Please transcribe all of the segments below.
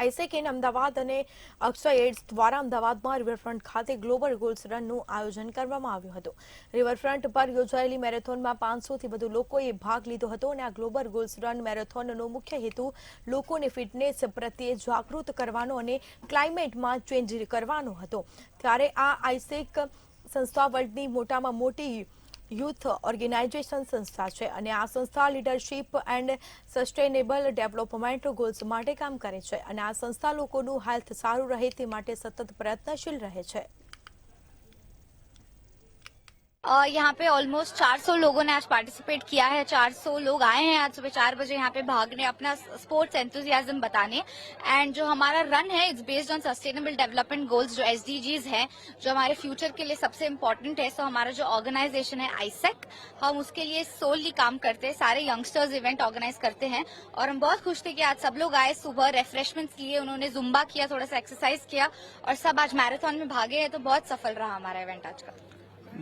આઈસેક in Ahmedabad અને Akshay ads દ્વારા અમદાવાદમાં રિવરફ્રન્ટ ખાતે ગ્લોબલ ગોલ્સ રનનું આયોજન કરવામાં આવ્યું હતું. રિવરફ્રન્ટ પર યોજાયેલી મેરેથોનમાં 500થી વધુ લોકોએ ભાગ લીધો હતો અને આ ગ્લોબલ ગોલ્સ રન મેરેથોનનો મુખ્ય હેતુ લોકોને ફિટનેસ પ્રત્યે જાગૃત કરવાનો અને ક્લાઇમેટમાં ચેન્જ કરવાનો હતો. ત્યારે આ આઈસેક સંસ્થા વર્લ્ડની મોટામાં મોટી યુથ ઓર્ગેનાઇઝેશન સંસ્થા છે અને આ સંસ્થા leadership and sustainable development goals માટે કામ કરે છે અને આ સંસ્થા લોકોનું હેલ્થ સારું રહે તે માટે સતત પ્રયત્નશીલ રહે છે. यहाँ पे ऑलमोस्ट 400 लोगों ने आज पार्टिसिपेट किया है। 400 लोग आए हैं आज सुबह 4 बजे यहाँ पे भागने, अपना स्पोर्ट्स एंथुजियाज्म बताने। एंड जो हमारा रन है it's based on sustainable development goals, जो SDGs है, जो हमारे फ्यूचर के लिए सबसे इम्पोर्टेंट है। सो हमारा जो ऑर्गेनाइजेशन है आईसेक, हम उसके लिए सोलली काम करते हैं, सारे यंगस्टर्स इवेंट ऑर्गेनाइज करते हैं और हम बहुत खुश थे कि आज सब लोग आए, सुबह रिफ्रेशमेंट्स लिए, उन्होंने जुम्बा किया, थोड़ा सा एक्सरसाइज किया और सब आज मैराथन में भागे हैं। तो बहुत सफल रहा हमारा इवेंट आज का.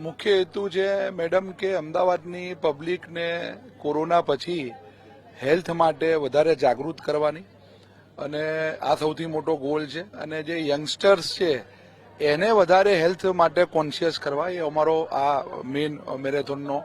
मुख्य हेतु है मैडम के अमदावादनी पब्लिक ने कोरोना पछी हेल्थ माटे वधारे जागृत करवानी अने आ सौथी मोटो गोल छे अने जे यंगस्टर्स छे एने वधारे हेल्थ माटे कॉन्शियस करवा ए अमारो आ मेन मेरेथोननो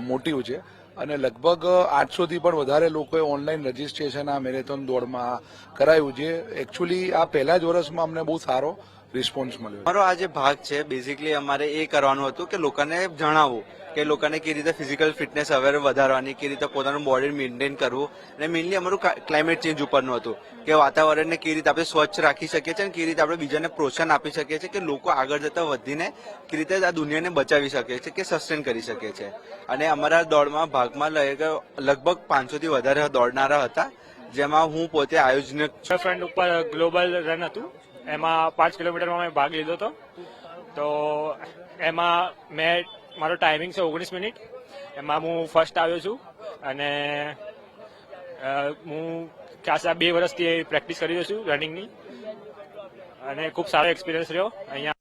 मोटिव छे અને લગભગ 800 થી પણ વધારે લોકોએ ઓનલાઈન રજીસ્ટ્રેશન આ મેરેથોન દોડમાં કરાયું છે. એકચ્યુઅલી આ પહેલા જ વર્ષમાં અમને બહુ સારો રિસ્પોન્સ મળ્યો. અમારો આ જે ભાગ છે બેઝિકલી અમારે એ કરવાનું હતું કે લોકોને જણાવવું કે લોકોને કેવી રીતે ફિઝિકલ ફિટનેસ અવેર વધારવાની, કેવી રીતે પોતાનું બોડી મેન્ટેન કરવું અને મેઇનલી અમારું ક્લાઇમેટ ચેન્જ ઉપરનું હતું કે વાતાવરણને કેવી રીતે આપણે સ્વચ્છ રાખી શકીએ છીએ અને કેવી રીતે આપણે બીજાને પ્રોત્સાહન આપી શકીએ છીએ કે લોકો આગળ જતા વધીને કેવી રીતે આ દુનિયાને બચાવી શકે છે કે સસ્ટેન કરી શકે છે. અને અમારા દોડમાં ભાગમાં લગભગ 500 થી વધારે દોડનારા હતા, જેમાં હું પોતે આયોજક છું. ફ્રન્ટ ઉપર ગ્લોબલ રન હતું, એમાં 5 કિલોમીટરમાં મેં ભાગ લીધો હતો. તો એમાં મેં મારો ટાઈમિંગ છે 19 મિનિટ, એમાં હું ફર્સ્ટ આવ્યો છું અને હું ખાસા 2 વર્ષથી પ્રેક્ટિસ કરી રહ્યો છું રનિંગની અને ખૂબ સારો એક્સપિરિયન્સ રહ્યો અહીંયા.